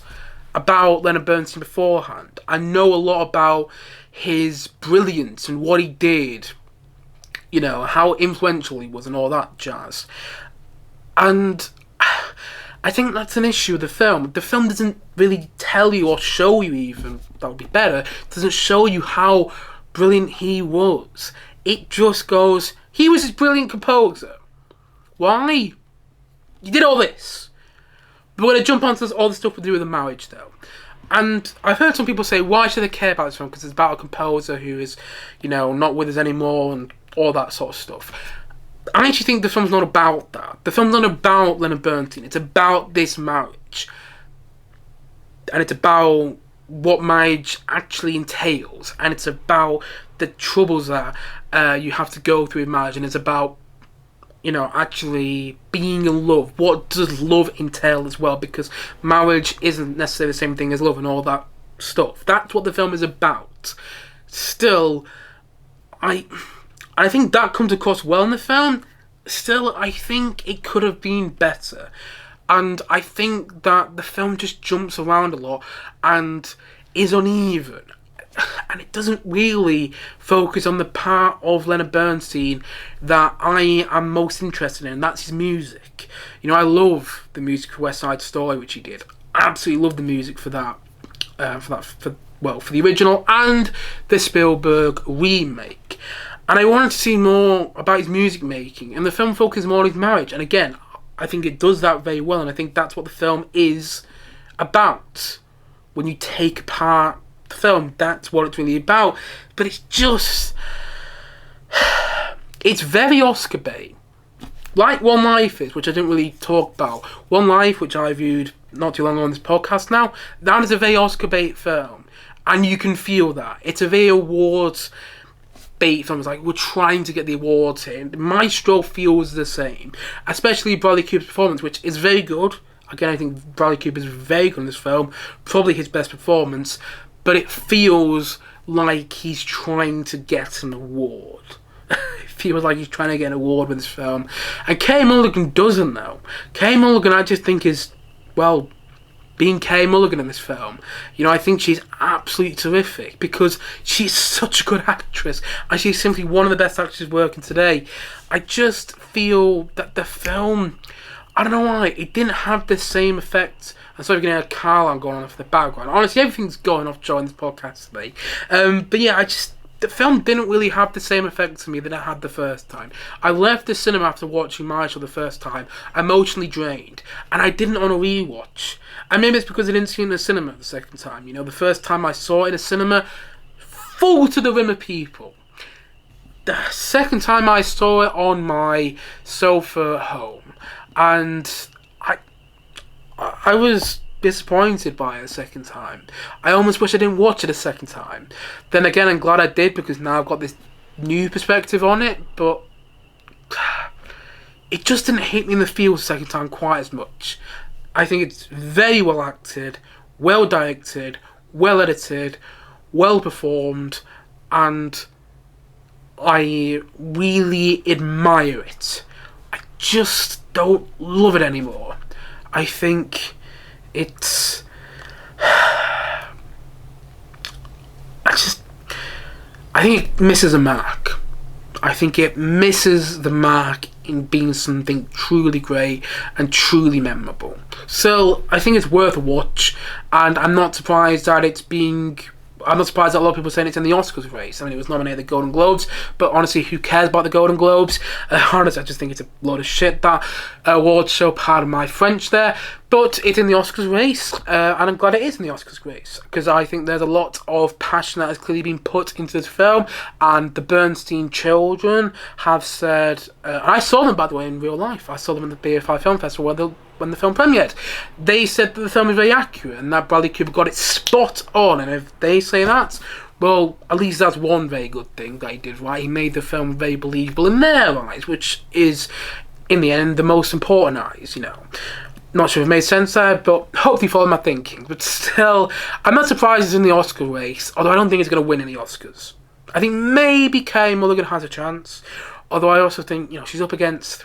about Leonard Bernstein beforehand. I know a lot about his brilliance and what he did, you know, how influential he was and all that jazz. And I think that's an issue with the film. The film doesn't really tell you or show you even, that would be better, it doesn't show you how brilliant he was. It just goes, he was this brilliant composer. Why? You did all this. But we're going to jump onto all the stuff to do with the marriage though. And I've heard some people say, why should they care about this film? Because it's about a composer who is, you know, not with us anymore and all that sort of stuff. I actually think the film's not about that. The film's not about Leonard Bernstein. It's about this marriage. And it's about what marriage actually entails. And it's about the troubles that you have to go through in marriage. And it's about, you know, actually being in love. What does love entail as well? Because marriage isn't necessarily the same thing as love and all that stuff. That's what the film is about. Still, I think that comes across well in the film. Still, I think it could have been better. And I think that the film just jumps around a lot and is uneven. And it doesn't really focus on the part of Leonard Bernstein that I am most interested in, and that's his music. You know, I love the music for West Side Story, which he did. I absolutely love the music for that. For the original and the Spielberg remake. And I wanted to see more about his music making, and the film focuses more on his marriage. And again, I think it does that very well, and I think that's what the film is about. When you take apart the film, that's what it's really about. But it's just, it's very Oscar bait, like One Life is, which I didn't really talk about. One Life, which I viewed not too long ago on this podcast now, that is a very Oscar bait film, and you can feel that. It's a very awards bait film. It's like, we're trying to get the awards here. Maestro feels the same, especially Bradley Cooper's performance, which is very good. Again, I think Bradley Cooper is very good in this film, probably his best performance, but it feels like he's trying to get an award. It feels like he's trying to get an award with this film. And Kay Mulligan doesn't, though. Kay Mulligan, I just think, is, well, being Kay Mulligan in this film. You know, I think she's absolutely terrific because she's such a good actress, and she's simply one of the best actresses working today. I just feel that the film, I don't know why, it didn't have the same effect. I'm sorry if you're going to hear a car alarm going off in the background. Honestly, everything's going off during this podcast today. But yeah, the film didn't really have the same effect to me that it had the first time. I left the cinema after watching Marshall the first time emotionally drained, and I didn't on a rewatch. And maybe it's because I didn't see it in the cinema the second time. You know, the first time I saw it in a cinema, full to the rim of people. The second time I saw it on my sofa at home, and I was disappointed by it a second time. I almost wish I didn't watch it a second time. Then again, I'm glad I did, because now I've got this new perspective on it, but it just didn't hit me in the feels the second time quite as much. I think it's very well acted, well directed, well edited, well performed, and I really admire it. I just don't love it anymore. I think it's, I think it misses a mark. I think it misses the mark in being something truly great and truly memorable. So I think it's worth a watch, and I'm not surprised that I'm not surprised that a lot of people are saying it's in the Oscars race. I mean, it was nominated at the Golden Globes, but honestly, who cares about the Golden Globes? Honestly, I just think it's a load of shit, that award show, pardon my French there. But it's in the Oscars race, and I'm glad it is in the Oscars race, because I think there's a lot of passion that has clearly been put into this film, and the Bernstein children have said, and I saw them, by the way, in real life. I saw them at the BFI Film Festival when the film premiered. They said that the film is very accurate, and that Bradley Cooper got it spot on, and if they say that, well, at least that's one very good thing that he did right. He made the film very believable in their eyes, which is, in the end, the most important eyes, you know. Not sure if it made sense there, but hopefully follow my thinking. But still, I'm not surprised it's in the Oscar race, although I don't think it's going to win any Oscars. I think maybe Carey Mulligan has a chance, although I also think, you know, she's up against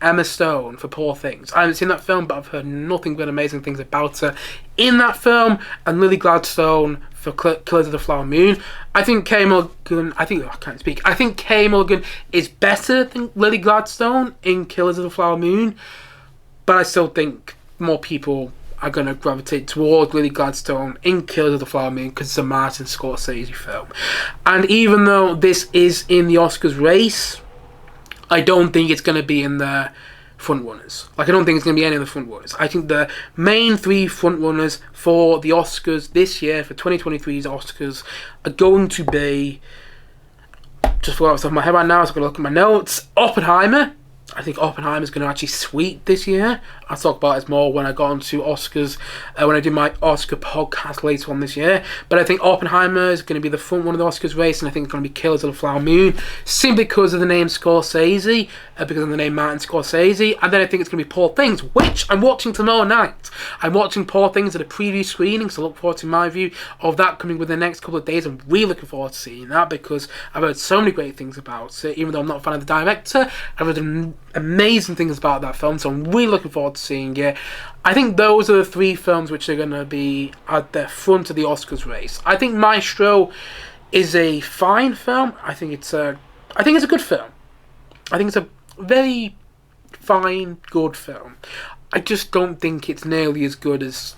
Emma Stone for Poor Things. I haven't seen that film, but I've heard nothing but amazing things about her in that film, and Lily Gladstone for Killers of the Flower Moon. I think Carey Mulligan, I think Carey Mulligan is better than Lily Gladstone in Killers of the Flower Moon, but I still think more people are going to gravitate towards Lily Gladstone in Killers of the Flower Moon because it's a Martin Scorsese film. And even though this is in the Oscars race, I don't think it's going to be in the front runners. Like, I don't think it's going to be any of the front runners. I think the main three front runners for the Oscars this year, for 2023's Oscars, are going to be, just forgot off the top of my head right now, so I've got to look at my notes, Oppenheimer. I think Oppenheimer's going to actually sweep this year. I'll talk about it more when I got onto Oscars, when I do my Oscar podcast later on this year. But I think Oppenheimer is going to be the front one of the Oscars race, and I think it's going to be Killers of the Flower Moon, simply because of the name Scorsese, because of the name Martin Scorsese. And then I think it's going to be Poor Things, which I'm watching tomorrow night. I'm watching Poor Things at a preview screening, so look forward to my review of that coming within the next couple of days. I'm really looking forward to seeing that, because I've heard so many great things about it. Even though I'm not a fan of the director, I've heard amazing things about that film, so I'm really looking forward to seeing it. I think those are the three films which are going to be at the front of the Oscars race. I think Maestro is a fine film. I think it's a good film. I think it's a very fine, good film. I just don't think it's nearly as good as,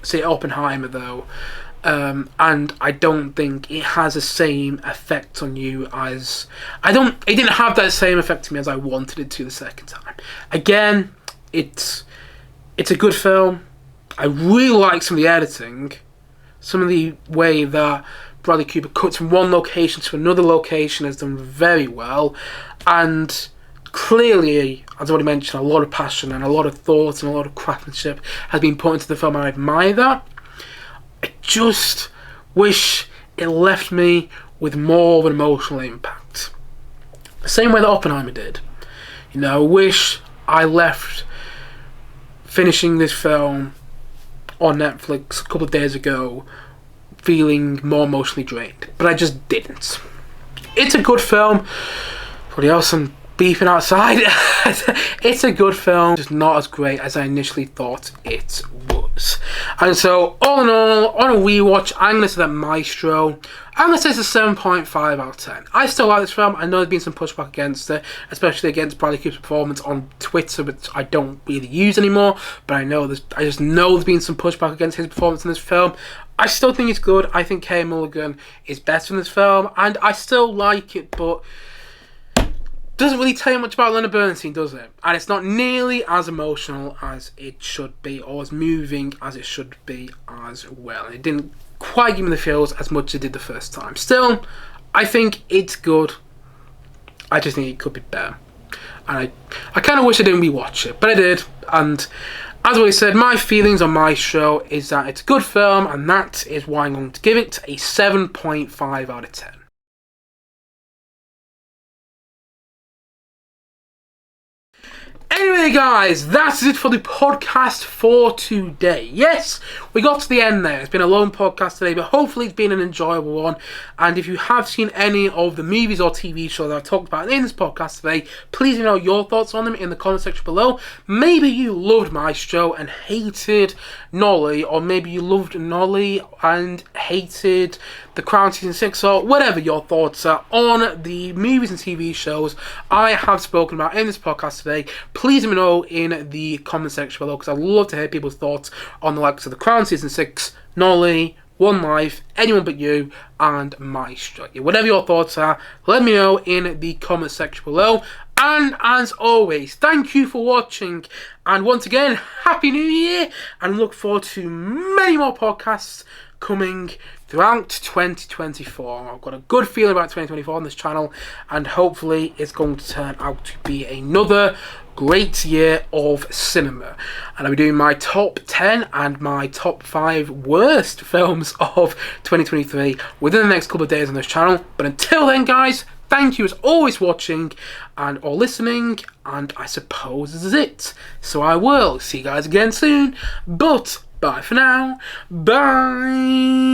say, Oppenheimer, though. And I don't think it has the same effect on you as... It didn't have that same effect on me as I wanted it to the second time. Again, it's a good film. I really like some of the editing. Some of the way that Bradley Cooper cuts from one location to another location is done very well. And clearly, as I already mentioned, a lot of passion and a lot of thought and a lot of craftsmanship has been put into the film, and I admire that. I just wish it left me with more of an emotional impact. The same way that Oppenheimer did. You know, I wish I left finishing this film on Netflix a couple of days ago feeling more emotionally drained. But I just didn't. It's a good film. What else? I'm beeping outside. It's a good film, just not as great as I initially thought it was. And so, all in all, on a rewatch, I'm going to say that Maestro, I'm going to say it's a 7.5 out of 10. I still like this film. I know there's been some pushback against it, especially against Bradley Cooper's performance on Twitter, which I don't really use anymore, but I just know there's been some pushback against his performance in this film. I still think it's good. I think Carey Mulligan is better in this film, and I still like it, but doesn't really tell you much about Leonard Bernstein, does it? And it's not nearly as emotional as it should be, or as moving as it should be as well. It didn't quite give me the feels as much as it did the first time. Still, I think it's good. I just think it could be better. And I kind of wish I didn't rewatch it, but I did. And as I said, my feelings on Maestro is that it's a good film, and that is why I'm going to give it a 7.5 out of 10. Anyway, guys, that's it for the podcast for today. Yes, we got to the end there. It's been a long podcast today, but hopefully it's been an enjoyable one. And if you have seen any of the movies or TV shows that I've talked about in this podcast today, please let me know your thoughts on them in the comment section below. Maybe you loved Maestro and hated Nolly, or maybe you loved Nolly and hated The Crown Season 6, or whatever your thoughts are on the movies and TV shows I have spoken about in this podcast today. Please let me know in the comment section below, because I'd love to hear people's thoughts on the likes of The Crown Season 6, Nolly, One Life, Anyone But You, and Maestro. Whatever your thoughts are, let me know in the comment section below. And as always, thank you for watching. And once again, Happy New Year. And look forward to many more podcasts coming throughout 2024. I've got a good feeling about 2024 on this channel. And hopefully it's going to turn out to be another great year of cinema. And I'll be doing my top 10 and my top 5 worst films of 2023 within the next couple of days on this channel. But until then, guys, thank you as always for watching and or listening, and I suppose this is it. So I will see you guys again soon, but bye for now. Bye.